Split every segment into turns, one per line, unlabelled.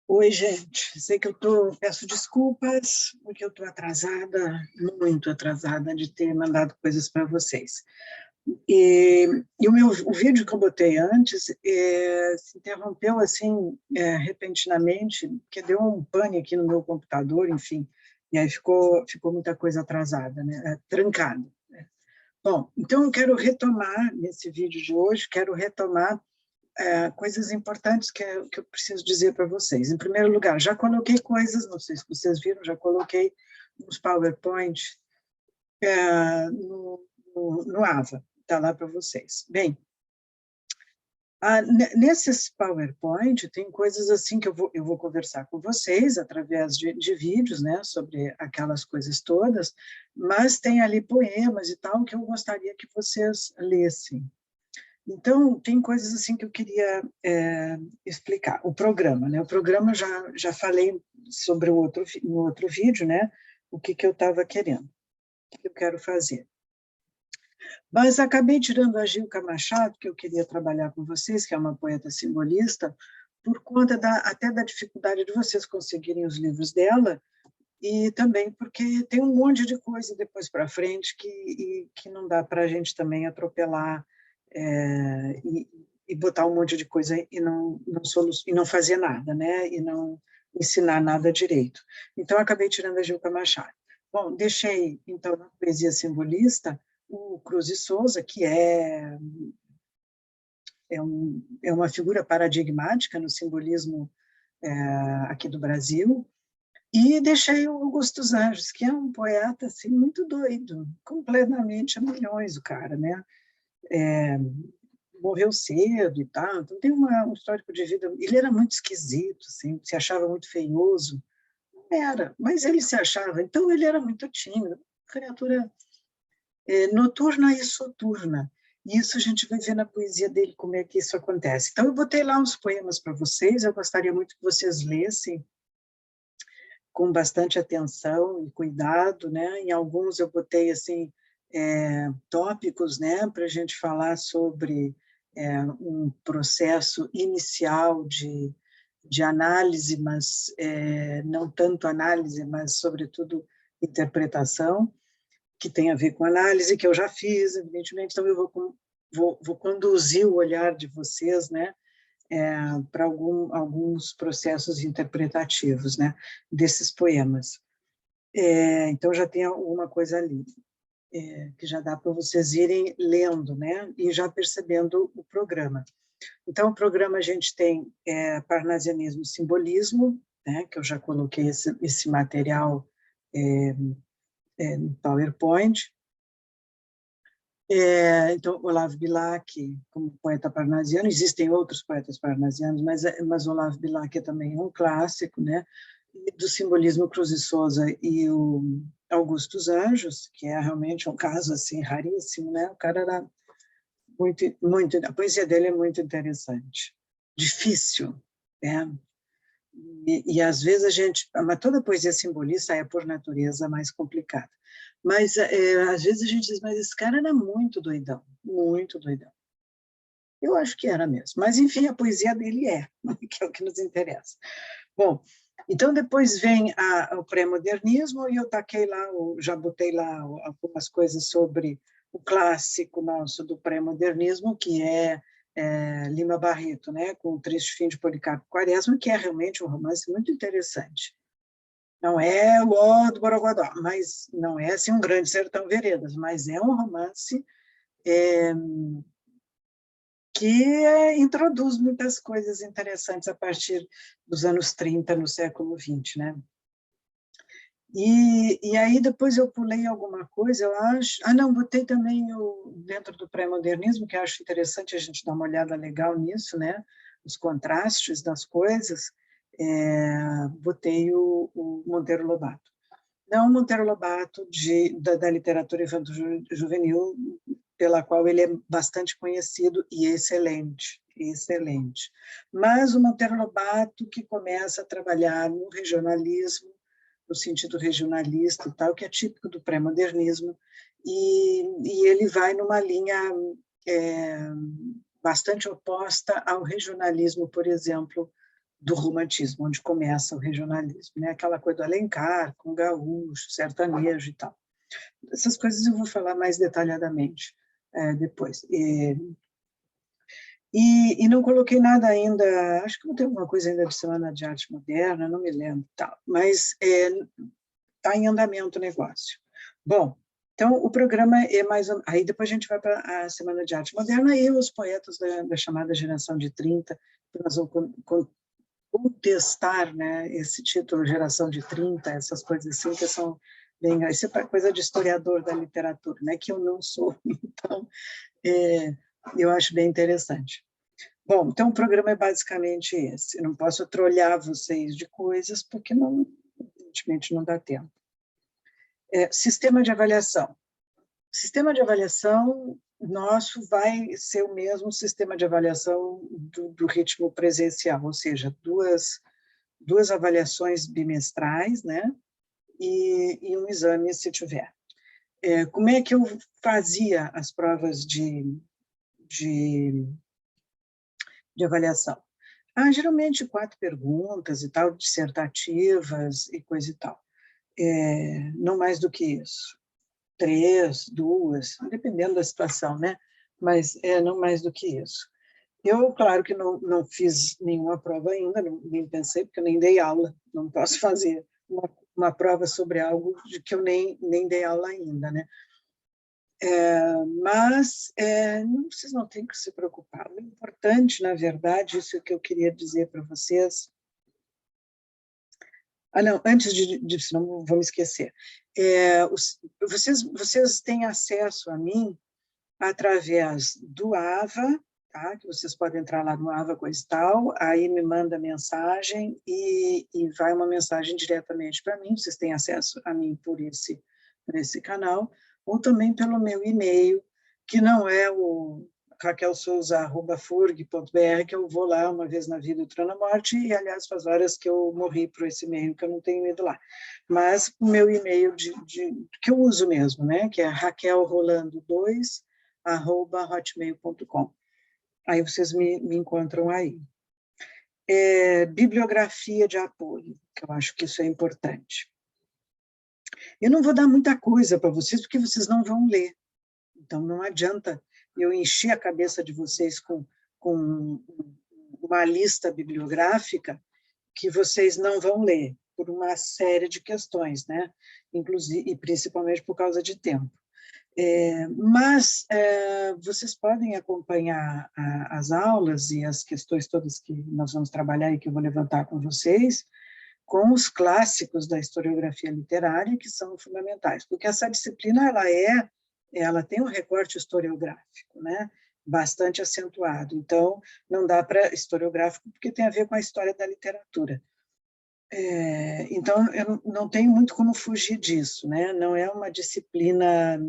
Oi, gente. Sei que peço desculpas, porque eu estou atrasada, muito atrasada de ter mandado coisas para vocês. O vídeo que eu botei antes se interrompeu assim, repentinamente, porque deu um pane aqui no meu computador, enfim, e aí ficou muita coisa atrasada, né? Trancada. Bom, então eu quero retomar, nesse vídeo de hoje, quero retomar coisas importantes que eu preciso dizer para vocês. Em primeiro lugar, já coloquei coisas, não sei se vocês viram, já coloquei uns PowerPoint no AVA, está lá para vocês. Bem, nesses PowerPoint tem coisas assim que eu vou conversar com vocês através de vídeos, né, sobre aquelas coisas todas, mas tem ali poemas e tal que eu gostaria que vocês lessem. Então, tem coisas assim que eu queria explicar. O programa, né? O programa já falei sobre no outro vídeo, né? O que eu estava querendo, o que eu quero fazer. Mas acabei tirando a Gilca Machado, que eu queria trabalhar com vocês, que é uma poeta simbolista, por conta até da dificuldade de vocês conseguirem os livros dela, e também porque tem um monte de coisa depois para frente que não dá para a gente também atropelar e botar um monte de coisa e não fazer nada, né? E não ensinar nada direito. Então, acabei tirando a Gilca Machado. Bom, deixei, então, na poesia simbolista, o Cruz e Souza, que é uma figura paradigmática no simbolismo aqui do Brasil, e deixei o Augusto dos Anjos, que é um poeta assim, muito doido, completamente a milhões o cara, né? Morreu cedo e tal, então tem um histórico de vida, ele era muito esquisito, assim, se achava muito feioso, não era, mas ele se achava, então ele era muito tímido, criatura noturna e soturna, e isso a gente vai ver na poesia dele, como é que isso acontece. Então eu botei lá uns poemas para vocês, eu gostaria muito que vocês lessem, com bastante atenção e cuidado, né? Em alguns eu botei assim tópicos, né, para a gente falar sobre um processo inicial de análise, mas não tanto análise, mas sobretudo interpretação, que tem a ver com análise, que eu já fiz, evidentemente, então eu vou conduzir o olhar de vocês, né, para alguns processos interpretativos, né, desses poemas. Então, já tem alguma coisa ali, que já dá para vocês irem lendo, né, e já percebendo o programa. Então, o programa a gente tem Parnasianismo e Simbolismo, né, que eu já coloquei esse material no PowerPoint. Então, Olavo Bilac, como poeta parnasiano, existem outros poetas parnasianos, mas Olavo Bilac é também um clássico, né? E do simbolismo Cruz e Souza e o Augusto dos Anjos, que é realmente um caso assim raríssimo, né? O cara era a poesia dele é muito interessante, difícil, né? E às vezes mas toda poesia simbolista é por natureza mais complicada. Mas às vezes a gente diz, mas esse cara era muito doidão, muito doidão. Eu acho que era mesmo, mas enfim, a poesia dele que é o que nos interessa. Bom, então depois vem o pré-modernismo e eu já botei lá algumas coisas sobre o clássico nosso do pré-modernismo, que é Lima Barreto, né, com o Triste Fim de Policarpo Quaresma, que é realmente um romance muito interessante. Não é o Ó do Borogodó, mas não é assim um grande Sertão Veredas, mas é um romance que introduz muitas coisas interessantes a partir dos anos 30, no século XX, né? E aí depois eu pulei alguma coisa, eu acho... não, botei também dentro do pré-modernismo, que eu acho interessante a gente dar uma olhada legal nisso, né? Os contrastes das coisas, botei o Monteiro Lobato. Não o Monteiro Lobato da literatura infanto-juvenil, pela qual ele é bastante conhecido e excelente, excelente. Mas o Monteiro Lobato que começa a trabalhar no regionalismo, no sentido regionalista e tal, que é típico do pré-modernismo, e ele vai numa linha bastante oposta ao regionalismo, por exemplo, do romantismo, onde começa o regionalismo, né? Aquela coisa do Alencar, com gaúcho, sertanejo e tal. Essas coisas eu vou falar mais detalhadamente depois. E não coloquei nada ainda, acho que não tem alguma coisa ainda de Semana de Arte Moderna, não me lembro, tal, mas está em andamento o negócio. Bom, então o programa é mais... Aí depois a gente vai para a Semana de Arte Moderna e os poetas da chamada geração de 30, nós vamos contestar, né, esse título, Geração de 30, essas coisas assim, que são bem... Isso é coisa de historiador da literatura, né, que eu não sou, então eu acho bem interessante. Bom, então o programa é basicamente esse. Eu não posso trolhar vocês de coisas, porque não, evidentemente não dá tempo. Sistema de avaliação. Sistema de avaliação nosso vai ser o mesmo sistema de avaliação do ritmo presencial, ou seja, duas avaliações bimestrais, né? E um exame, se tiver. Como é que eu fazia as provas de avaliação? Geralmente 4 perguntas e tal, dissertativas e coisa e tal. Não mais do que isso. 3, 2, dependendo da situação, né? Mas não mais do que isso. Eu, claro que não fiz nenhuma prova ainda, nem pensei, porque eu nem dei aula, não posso fazer uma prova sobre algo de que eu nem dei aula ainda, né? Mas vocês não têm que se preocupar. O importante, na verdade, isso é que eu queria dizer para vocês. Não, antes disso, não vou me esquecer. Vocês têm acesso a mim através do AVA, tá? Que vocês podem entrar lá no AVA Coisa e Tal, aí me manda mensagem e vai uma mensagem diretamente para mim, vocês têm acesso a mim por esse canal, ou também pelo meu e-mail, que não é o raquelsouza@furg.br, que eu vou lá uma vez na vida, outra na morte, e, aliás, faz horas que eu morri por esse e-mail, que eu não tenho ido lá. Mas o meu e-mail que eu uso mesmo, né, que é raquelrolando2@hotmail.com. Aí vocês me encontram aí. Bibliografia de apoio, que eu acho que isso é importante. Eu não vou dar muita coisa para vocês, porque vocês não vão ler. Então, não adianta eu encher a cabeça de vocês com uma lista bibliográfica que vocês não vão ler, por uma série de questões, né? Inclusive, e principalmente por causa de tempo. Mas vocês podem acompanhar as aulas e as questões todas que nós vamos trabalhar e que eu vou levantar com vocês, com os clássicos da historiografia literária, que são fundamentais, porque essa disciplina ela tem um recorte historiográfico, né, bastante acentuado, então não dá para historiográfico, porque tem a ver com a história da literatura. Então, eu não tenho muito como fugir disso, né? Não é uma disciplina,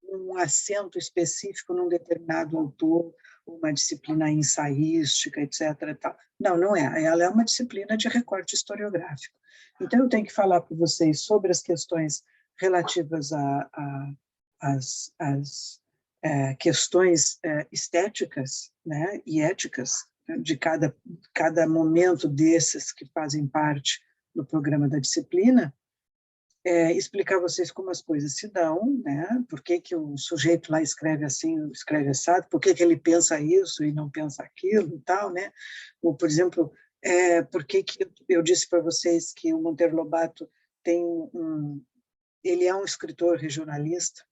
um acento específico num determinado autor, uma disciplina ensaística, etc. Tal. Não é. Ela é uma disciplina de recorte historiográfico. Então, eu tenho que falar para vocês sobre as questões relativas às questões estéticas, né, e éticas de cada momento desses que fazem parte do programa da disciplina, explicar a vocês como as coisas se dão, né? Por que o sujeito lá escreve assim, escreve assado, por que ele pensa isso e não pensa aquilo e tal, né? Ou, por exemplo, por que eu disse para vocês que o Monteiro Lobato ele é um escritor regionalista,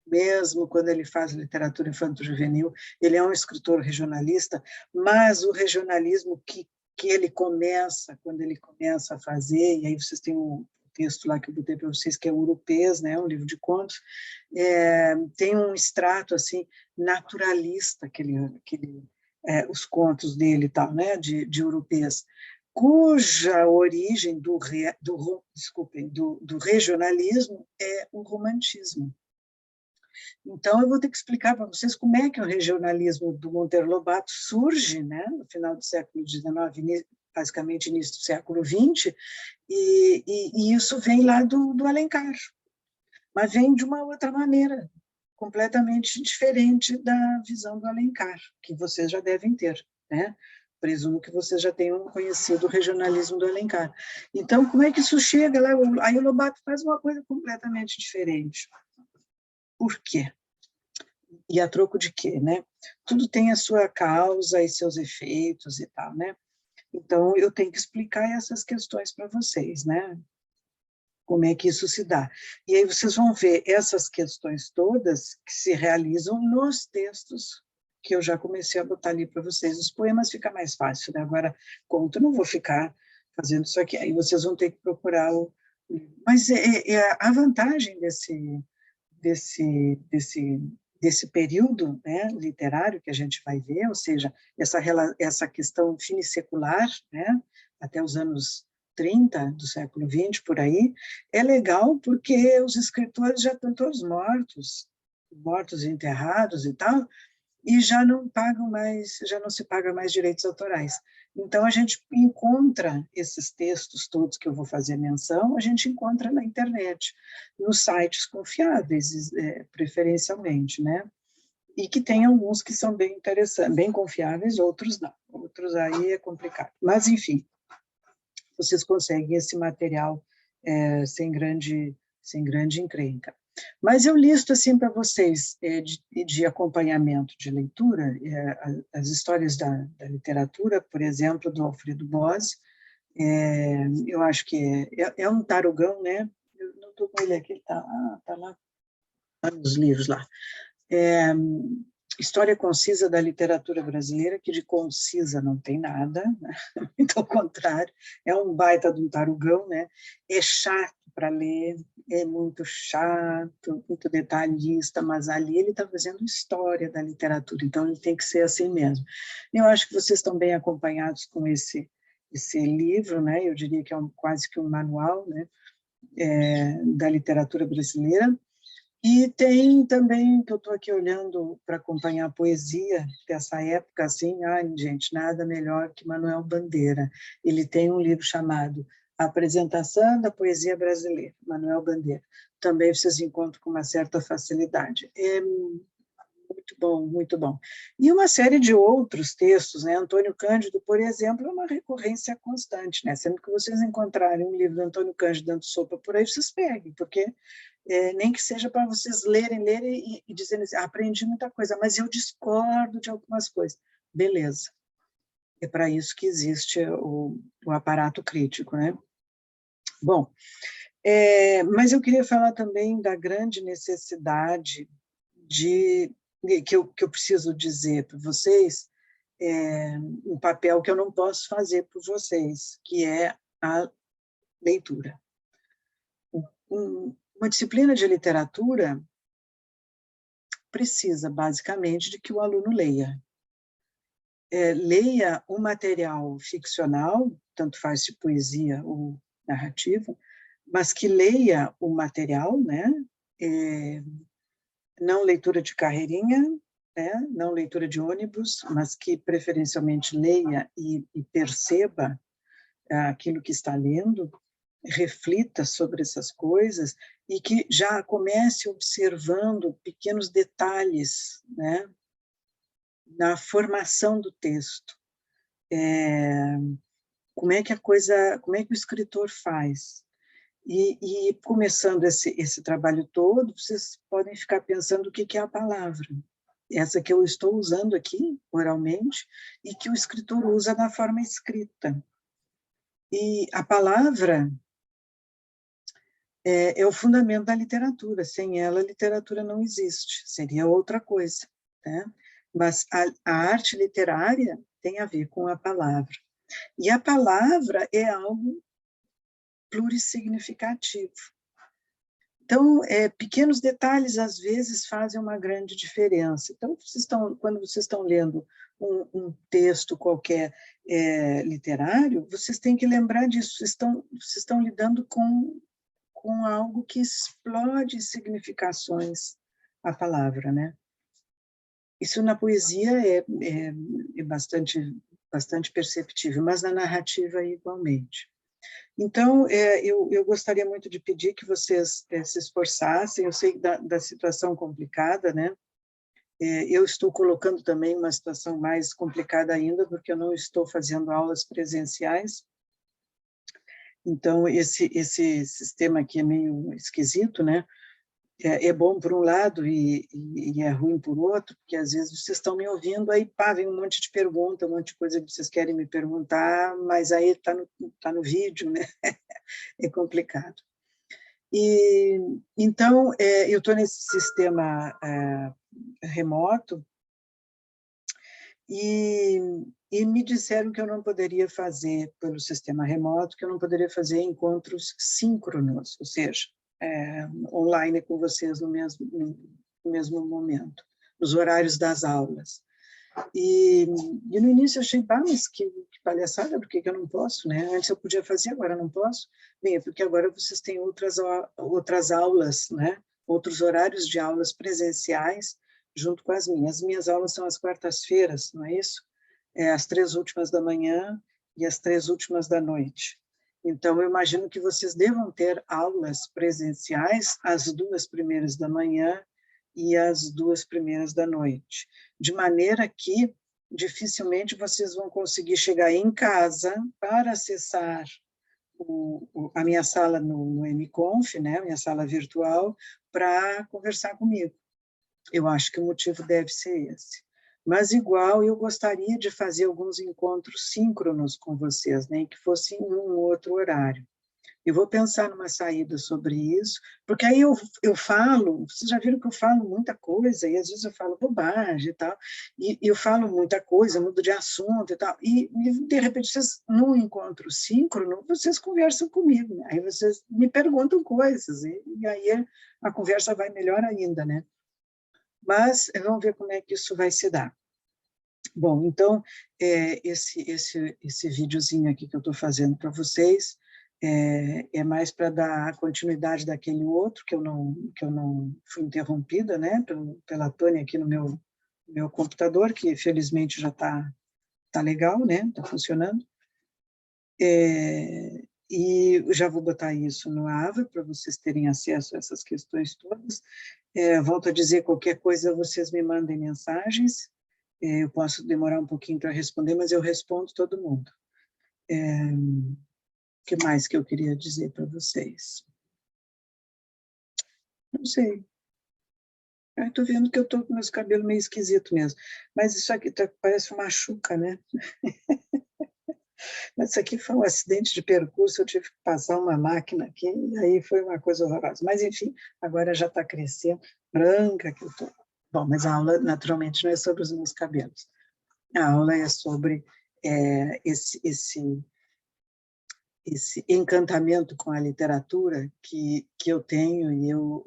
mesmo quando ele faz literatura infanto-juvenil, ele é um escritor regionalista, mas o regionalismo que ele começa, quando ele começa a fazer, e aí vocês têm um texto lá que eu botei para vocês, que é Urupês, né, um livro de contos, tem um extrato assim, naturalista, os contos dele e tal, né, de Urupês, cuja origem do regionalismo é o romantismo. Então, eu vou ter que explicar para vocês como é que o regionalismo do Monteiro Lobato surge, né, no final do século XIX, basicamente início do século XX, e isso vem lá do Alencar, mas vem de uma outra maneira, completamente diferente da visão do Alencar, que vocês já devem ter, né? presumo que vocês já tenham conhecido o regionalismo do Alencar. Então, como é que isso chega lá? Aí o Lobato faz uma coisa completamente diferente. Por quê? E a troco de quê, né? Tudo tem a sua causa e seus efeitos e tal, né? Então, eu tenho que explicar essas questões para vocês, né? Como é que isso se dá. E aí vocês vão ver essas questões todas que se realizam nos textos que eu já comecei a botar ali para vocês. Os poemas fica mais fácil, né? Agora, conto, não vou ficar fazendo isso aqui. Aí vocês vão ter que procurar o... Mas a vantagem desse período, né, literário que a gente vai ver, ou seja, essa questão finissecular, né, até os anos 30 do século XX, por aí, é legal porque os escritores já estão todos mortos e enterrados e tal, e já não pagam mais, já não se paga mais direitos autorais. Então, a gente encontra esses textos todos que eu vou fazer menção, a gente encontra na internet, nos sites confiáveis, preferencialmente, né? E que tem alguns que são bem interessantes, bem confiáveis, outros não. Outros aí é complicado. Mas, enfim, vocês conseguem esse material sem grande encrenca. Mas eu listo assim para vocês de acompanhamento de leitura as histórias da literatura, por exemplo, do Alfredo Bozzi. Eu acho que é um tarugão, né? Eu não estou com ele aqui, ele está lá nos livros lá. História concisa da literatura brasileira, que de concisa não tem nada, né? Muito ao contrário, é um baita de um tarugão, né? É chato para ler, é muito chato, muito detalhista, mas ali ele está fazendo história da literatura, então ele tem que ser assim mesmo. Eu acho que vocês estão bem acompanhados com esse livro, né? Eu diria que é quase que um manual, né? Da literatura brasileira. E tem também, que eu estou aqui olhando para acompanhar a poesia dessa época, assim, ai, gente, nada melhor que Manuel Bandeira. Ele tem um livro chamado Apresentação da Poesia Brasileira, Manuel Bandeira. Também vocês encontram com uma certa facilidade. É muito bom, muito bom. E uma série de outros textos, né? Antônio Cândido, por exemplo, é uma recorrência constante, né? Sempre que vocês encontrarem um livro de Antônio Cândido dando sopa por aí, vocês peguem, porque nem que seja para vocês lerem e dizerem assim, aprendi muita coisa, mas eu discordo de algumas coisas. Beleza. É para isso que existe o aparato crítico, né? Bom, mas eu queria falar também da grande necessidade que eu preciso dizer para vocês, um papel que eu não posso fazer por vocês, que é a leitura. Uma disciplina de literatura precisa, basicamente, de que o aluno leia. Leia um material ficcional, tanto faz de poesia ou narrativa, mas que leia o material, né? Não leitura de carreirinha, né? Não leitura de ônibus, mas que preferencialmente leia e perceba aquilo que está lendo, reflita sobre essas coisas e que já comece observando pequenos detalhes, né, na formação do texto. Como é que o escritor faz? E começando esse trabalho todo, vocês podem ficar pensando o que é a palavra. Essa que eu estou usando aqui, oralmente, e que o escritor usa na forma escrita. E a palavra é o fundamento da literatura. Sem ela, a literatura não existe. Seria outra coisa, né? Mas a arte literária tem a ver com a palavra. E a palavra é algo plurissignificativo. Então, pequenos detalhes, às vezes, fazem uma grande diferença. Então, quando vocês estão lendo um texto qualquer literário, vocês têm que lembrar disso. Vocês estão lidando com algo que explode significações a palavra, né? Isso na poesia é bastante perceptível, mas na narrativa igualmente. Então, eu gostaria muito de pedir que vocês se esforçassem, eu sei da situação complicada, né? Eu estou colocando também uma situação mais complicada ainda, porque eu não estou fazendo aulas presenciais, então esse sistema aqui é meio esquisito, né? É bom por um lado e é ruim por outro, porque às vezes vocês estão me ouvindo, aí pá, vem um monte de pergunta, um monte de coisa que vocês querem me perguntar, mas aí tá no vídeo, né? É complicado. E então eu estou nesse sistema remoto e me disseram que eu não poderia fazer pelo sistema remoto, que eu não poderia fazer encontros síncronos, ou seja, online com vocês no mesmo momento, nos horários das aulas. E no início eu achei, mas que palhaçada, por que eu não posso, né? Antes eu podia fazer, agora não posso. Bem, é porque agora vocês têm outras aulas, né? Outros horários de aulas presenciais junto com as minhas. As minhas aulas são às quartas-feiras, não é isso? As 3 últimas da manhã e as 3 últimas da noite. Então, eu imagino que vocês devam ter aulas presenciais às 2 primeiras da manhã e às 2 primeiras da noite, de maneira que dificilmente vocês vão conseguir chegar em casa para acessar a minha sala no MConf, né, minha sala virtual, para conversar comigo. Eu acho que o motivo deve ser esse. Mas, igual, eu gostaria de fazer alguns encontros síncronos com vocês, né, que fossem em um outro horário. Eu vou pensar numa saída sobre isso, porque aí eu falo, vocês já viram que eu falo muita coisa, e às vezes eu falo bobagem e tal, e eu falo muita coisa, mudo de assunto e tal, e de repente, vocês, num encontro síncrono, vocês conversam comigo, né? Aí vocês me perguntam coisas, e aí a conversa vai melhor ainda, né? Mas vamos ver como é que isso vai se dar. Bom, então, esse videozinho aqui que eu estou fazendo para vocês é mais para dar continuidade daquele outro, que eu não fui interrompida, né, pela Tânia aqui no meu computador, que felizmente já tá legal, né, está funcionando. E já vou botar isso no AVA, para vocês terem acesso a essas questões todas. Volto a dizer, qualquer coisa, vocês me mandem mensagens. Eu posso demorar um pouquinho para responder, mas eu respondo todo mundo. O que mais que eu queria dizer para vocês? Não sei. Estou vendo que eu estou com meus cabelos meio esquisito mesmo. Mas isso aqui parece uma machuca, né? Mas isso aqui foi um acidente de percurso, eu tive que passar uma máquina aqui, e aí foi uma coisa horrorosa. Mas, enfim, agora já está crescendo, branca que eu estou. Bom, mas a aula, naturalmente, não é sobre os meus cabelos. A aula é sobre esse encantamento com a literatura que eu tenho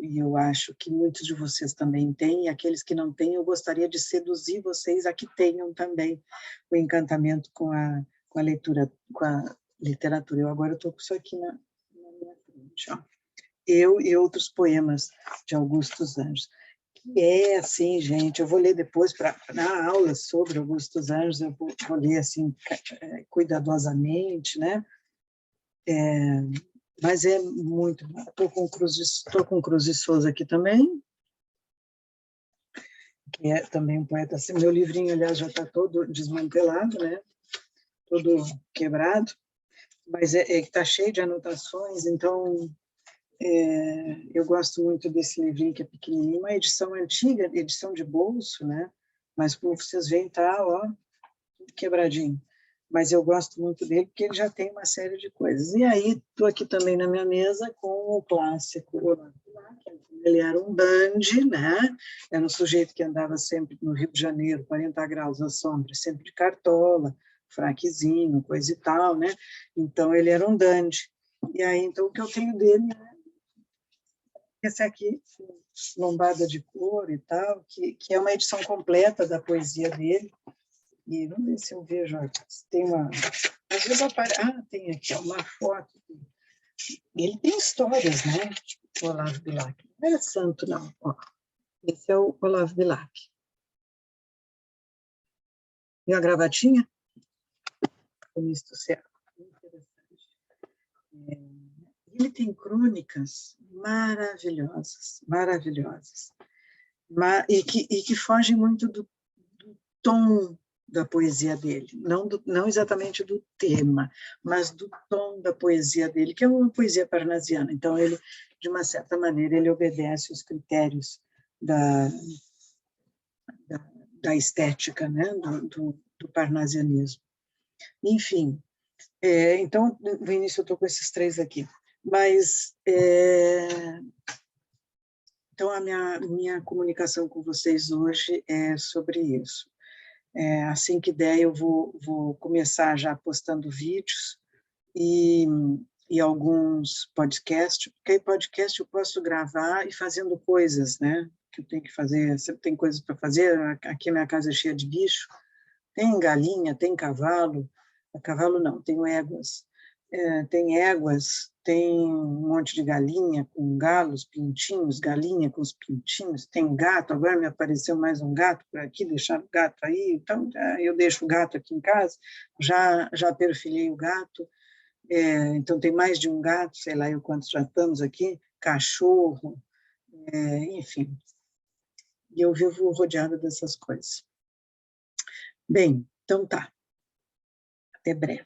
e eu acho que muitos de vocês também têm, e aqueles que não têm, eu gostaria de seduzir vocês a que tenham também o encantamento com a leitura, com a literatura. Eu agora estou com isso aqui na minha frente, ó. Eu e outros poemas de Augusto dos Anjos. Assim, gente, eu vou ler depois, na aula sobre Augusto dos Anjos, eu vou ler assim, cuidadosamente, né? Mas é muito bom. Estou com Cruz de Souza aqui também, que é também um poeta assim. Meu livrinho, aliás, já está todo desmantelado, né? Todo quebrado, mas está cheio de anotações, então eu gosto muito desse livrinho que é pequenininho, uma edição antiga, edição de bolso, né? Mas como vocês veem, está, ó, quebradinho. Mas eu gosto muito dele porque ele já tem uma série de coisas. E aí, estou aqui também na minha mesa com o clássico Olavo Bilac. Ele era um dandy, né? Era um sujeito que andava sempre no Rio de Janeiro, 40 graus à sombra, sempre de cartola, fraquezinho, coisa e tal, né? Então, ele era um dandy. E aí, então, o que eu tenho dele é esse aqui, lombada de couro e tal, que é uma edição completa da poesia dele. E vamos ver se eu vejo, tem uma... Às vezes aparece... tem aqui uma foto. Ele tem histórias, né? O Olavo Bilac. Não é santo, não. Ó, esse é o Olavo Bilac. E a gravatinha? Comisto certo. Interessante. Ele tem crônicas maravilhosas, maravilhosas. e que foge muito do tom da poesia dele, não exatamente do tema, mas do tom da poesia dele, que é uma poesia parnasiana. Então, ele, de uma certa maneira, ele obedece os critérios da, da estética, né? do parnasianismo. Enfim, então, no início eu estou com esses três aqui, mas então a minha comunicação com vocês hoje é sobre isso. Assim que der, eu vou começar já postando vídeos e alguns podcasts, porque podcast eu posso gravar e fazendo coisas, né? Que eu tenho que fazer, sempre tem coisas para fazer, aqui minha casa é cheia de bicho, tem galinha, tem cavalo não, tenho éguas, tem éguas, tem um monte de galinha com galos, pintinhos, galinha com os pintinhos, tem gato, agora me apareceu mais um gato por aqui, deixaram o gato aí, então eu deixo o gato aqui em casa, já perfilhei o gato, então tem mais de um gato, sei lá eu quantos já estamos aqui, cachorro, enfim, e eu vivo rodeada dessas coisas. Bem, então tá, até breve.